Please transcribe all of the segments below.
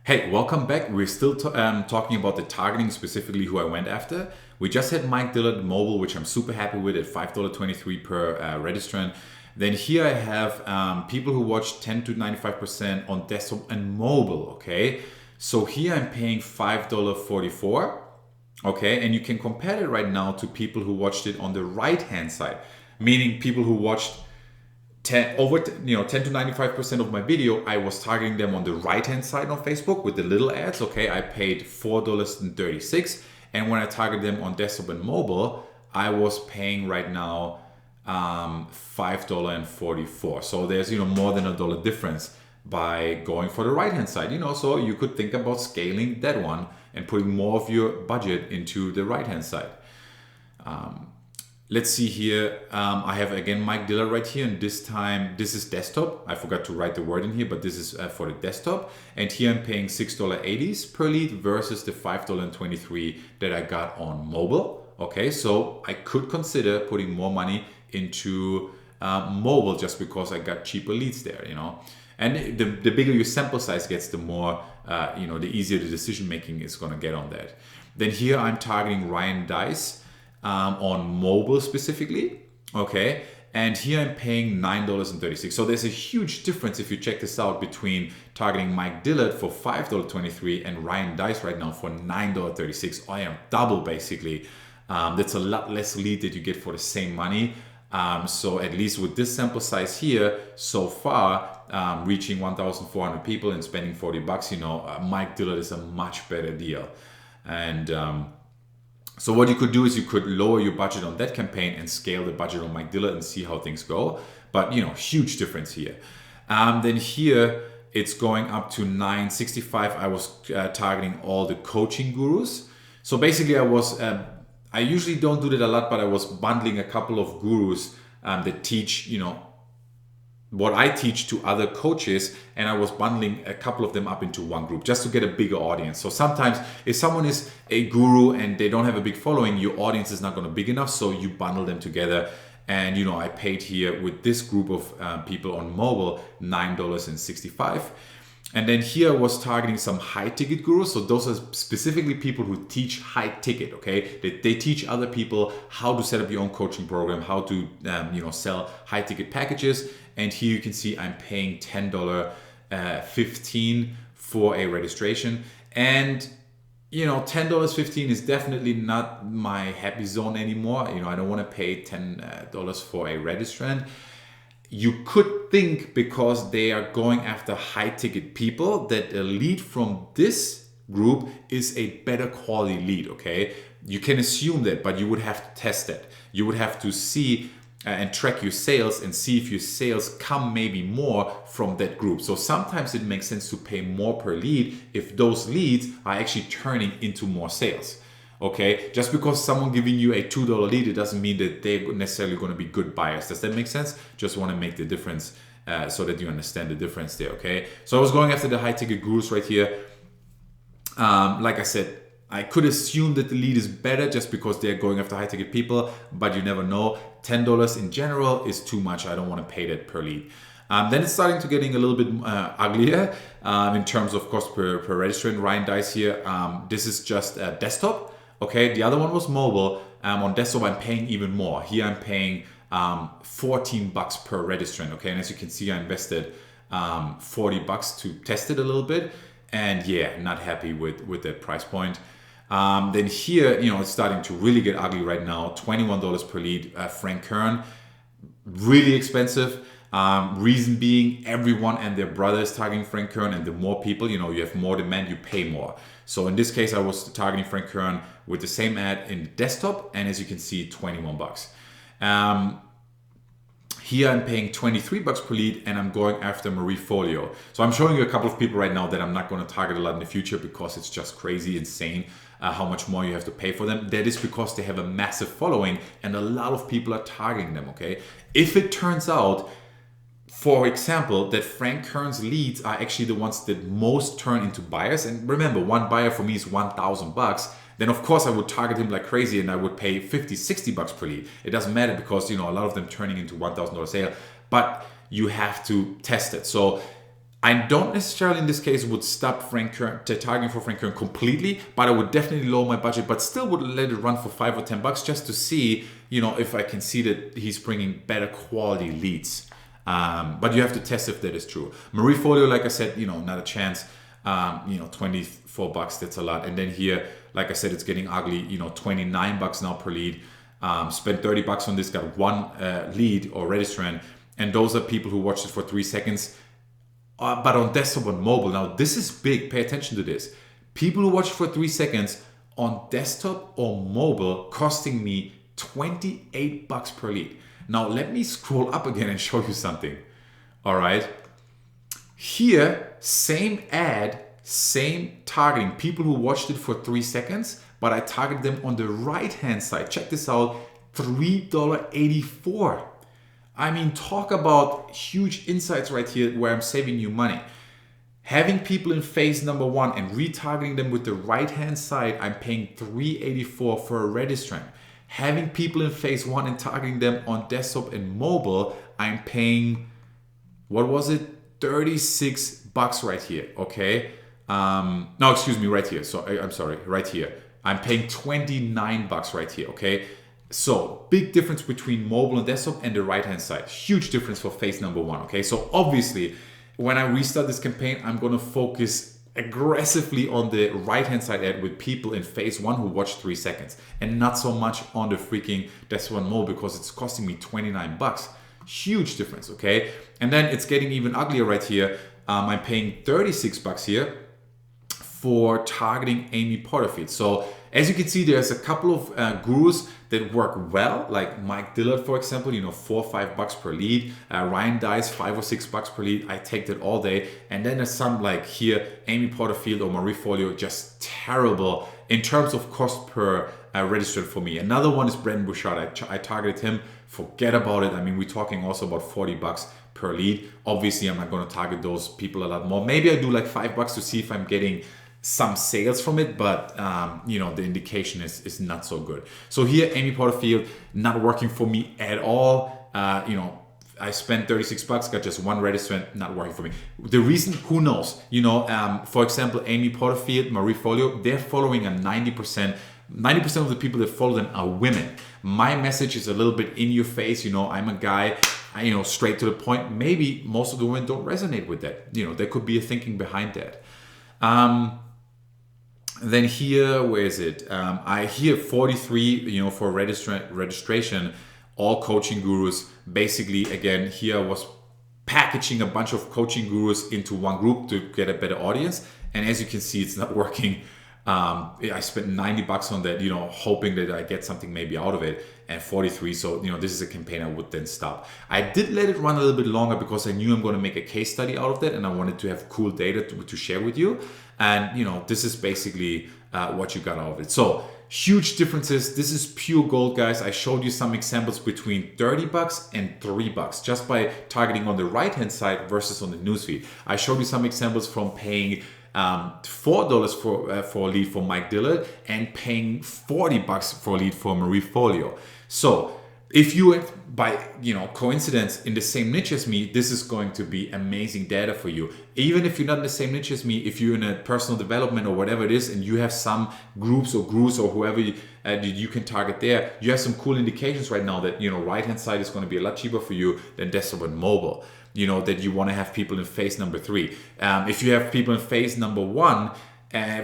Hey, welcome back. We're still talking about the targeting, specifically who I went after. We just had Mike Dillard mobile, which I'm super happy with at $5.23 per registrant. Then here I have people who watch 10 to 95% on desktop and mobile, okay? So here I'm paying $5.44, okay? And you can compare it right now to people who watched it on the right-hand side, meaning people who watched 10 to 95% of my video, I was targeting them on the right hand side on Facebook with the little ads. Okay, I paid $4.36, and when I target them on desktop and mobile, I was paying right now $5.44. So there's more than $1 difference by going for the right hand side. So you could think about scaling that one and putting more of your budget into the right hand side. Let's see here. I have again Mike Dillard right here, and this time this is desktop. I forgot to write the word in here, but this is for the desktop. And here I'm paying $6.80 per lead versus the $5.23 that I got on mobile. Okay, so I could consider putting more money into mobile just because I got cheaper leads there. And the bigger your sample size gets, the more the easier the decision making is going to get on that. Then here I'm targeting Ryan Deiss. On mobile specifically, okay, and here I'm paying $9.36. So there's a huge difference if you check this out between targeting Mike Dillard for $5.23 and Ryan Deiss right now for $9.36. I am double basically. That's a lot less lead that you get for the same money. So at least with this sample size here, so far, reaching 1,400 people and spending $40, Mike Dillard is a much better deal. And so what you could do is you could lower your budget on that campaign and scale the budget on Mike Dillard and see how things go. But huge difference here. Then here it's going up to $9.65. I was targeting all the coaching gurus. So basically I usually don't do that a lot, but I was bundling a couple of gurus that teach, what I teach to other coaches, and I was bundling a couple of them up into one group just to get a bigger audience. So sometimes if someone is a guru and they don't have a big following, your audience is not going to be big enough, so you bundle them together. And I paid here with this group of people on mobile $9.65. And then here I was targeting some high ticket gurus. So those are specifically people who teach high ticket, okay? They teach other people how to set up your own coaching program, how to sell high ticket packages. And here you can see I'm paying $10.15 for a registration. And $10.15 is definitely not my happy zone anymore. I don't want to pay $10 for a registrant. You could think, because they are going after high ticket people, that a lead from this group is a better quality lead, okay? You can assume that, but you would have to test it. You would have to see and track your sales and see if your sales come maybe more from that group. So sometimes it makes sense to pay more per lead if those leads are actually turning into more sales. Okay, just because someone giving you a $2 lead, it doesn't mean that they're necessarily going to be good buyers. Does that make sense? Just want to make the difference so that you understand the difference there. Okay, so I was going after the high ticket gurus right here. Like I said, I could assume that the lead is better just because they're going after high ticket people, but you never know. $10 in general is too much. I don't want to pay that per lead. Then it's starting to getting a little bit uglier in terms of cost per registrant. Ryan Deiss here. This is just desktop. Okay, the other one was mobile. On desktop, I'm paying even more. Here I'm paying $14 per registrant. Okay, and as you can see, I invested $40 to test it a little bit. And yeah, not happy with that price point. Then here, it's starting to really get ugly right now. $21 per lead. Frank Kern, really expensive. Reason being, everyone and their brother is targeting Frank Kern, and the more people, you have more demand, you pay more. So in this case, I was targeting Frank Kern with the same ad in desktop, and as you can see, $21. Here I'm paying $23 per lead, and I'm going after Marie Folio. So I'm showing you a couple of people right now that I'm not going to target a lot in the future because it's just crazy, insane how much more you have to pay for them. That is because they have a massive following and a lot of people are targeting them, okay? If it turns out, for example, that Frank Kern's leads are actually the ones that most turn into buyers, and remember, one buyer for me is $1,000, then of course I would target him like crazy and I would pay $50, $60 per lead. It doesn't matter because a lot of them turning into $1,000 sale, but you have to test it. So I don't necessarily in this case would stop Frank Kern, targeting for Frank Kern completely, but I would definitely lower my budget, but still would let it run for $5 or $10 just to see, if I can see that he's bringing better quality leads. But you have to test if that is true. Marie Folio, like I said, not a chance. $24, that's a lot. And then here, like I said, it's getting ugly. $29 now per lead. Spent $30 on this, got one lead or registrant, and those are people who watched it for 3 seconds. But on desktop and mobile, now this is big. Pay attention to this. People who watch for 3 seconds on desktop or mobile costing me $28 per lead. Now let me scroll up again and show you something. All right. Here, same ad, same targeting. People who watched it for 3 seconds, but I targeted them on the right-hand side. Check this out, $3.84. I mean, talk about huge insights right here where I'm saving you money. Having people in phase number 1 and retargeting them with the right-hand side, I'm paying $3.84 for a registrant. Having people in phase 1 and targeting them on desktop and mobile, I'm paying, what was it? $36 right here, okay? No, excuse me, right here. So I'm sorry, right here. I'm paying $29 right here, okay? So big difference between mobile and desktop and the right-hand side. Huge difference for phase number 1, okay? So obviously, when I restart this campaign, I'm gonna focus aggressively on the right-hand side ad with people in phase 1 who watched 3 seconds and not so much on the freaking desktop and mobile because it's costing me $29. Huge difference, okay? And then it's getting even uglier right here. I'm paying $36 here for targeting Amy Porterfield. So as you can see, there's a couple of gurus that work well, like Mike Dillard, for example, $4 or $5 per lead. Ryan Dice, $5 or $6 per lead. I take that all day. And then there's some like here, Amy Porterfield or Marie Folio, just terrible in terms of cost per registered for me. Another one is Brendon Burchard. I targeted him. Forget about it. I mean, we're talking also about $40 per lead. Obviously, I'm not going to target those people a lot more. Maybe I do like $5 to see if I'm getting some sales from it, but the indication is not so good. So here, Amy Porterfield, not working for me at all. I spent $36, got just one registrant, not working for me. The reason, who knows? For example, Amy Porterfield, Marie Folio, they're following a 90% of the people that follow them are women. My message is a little bit in your face. I'm a guy, straight to the point. Maybe most of the women don't resonate with that. There could be a thinking behind that. Then here, where is it? I hear 43, for registration, all coaching gurus. Basically, again, here I was packaging a bunch of coaching gurus into one group to get a better audience. And as you can see, it's not working. I spent $90 on that, hoping that I get something maybe out of it, and 43. So, this is a campaign I would then stop. I did let it run a little bit longer because I knew I'm going to make a case study out of that, and I wanted to have cool data to share with you. And, this is basically what you got out of it. So huge differences. This is pure gold, guys. I showed you some examples between $30 and $3 just by targeting on the right-hand side versus on the newsfeed. I showed you some examples from paying $4 for a lead for Mike Dillard and paying $40 for a lead for Marie Folio. So if you, by coincidence, in the same niche as me, this is going to be amazing data for you. Even if you're not in the same niche as me, if you're in a personal development or whatever it is, and you have some groups or gurus or whoever you can target there, you have some cool indications right now that right-hand side is going to be a lot cheaper for you than desktop and mobile. That you want to have people in phase number 3. If you have people in phase number 1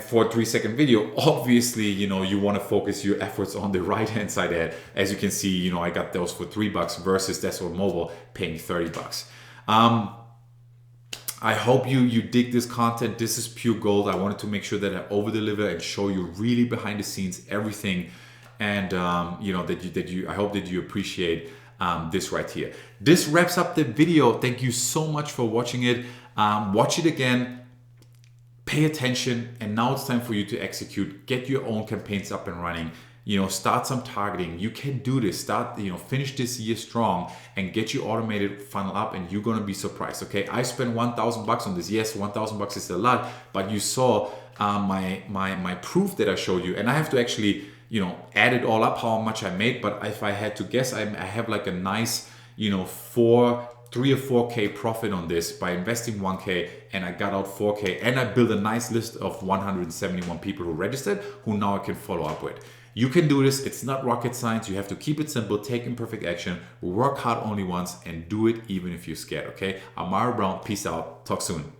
for a 3-second video, obviously, you want to focus your efforts on the right-hand side ad. As you can see, I got those for $3 versus desktop and mobile paying $30. I hope you dig this content. This is pure gold. I wanted to make sure that I over-deliver and show you really behind the scenes everything, and I hope that you appreciate this right here. This wraps up the video. Thank you so much for watching it. Watch it again, pay attention, and now it's time for you to execute. Get your own campaigns up and running. Start some targeting. You can do this. Finish this year strong and get your automated funnel up, and you're gonna be surprised. Okay, I spent $1,000 on this. Yes, $1,000 is a lot, but you saw my proof that I showed you, and I have to actually add it all up how much I made. But if I had to guess, I have like a nice $4 3 or 4K profit on this by investing 1K, and I got out 4K, and I built a nice list of 171 people who registered who now I can follow up with. You can do this. It's not rocket science. You have to keep it simple, take imperfect action, work hard only once, and do it even if you're scared, okay? I'm Mario Brown. Peace out. Talk soon.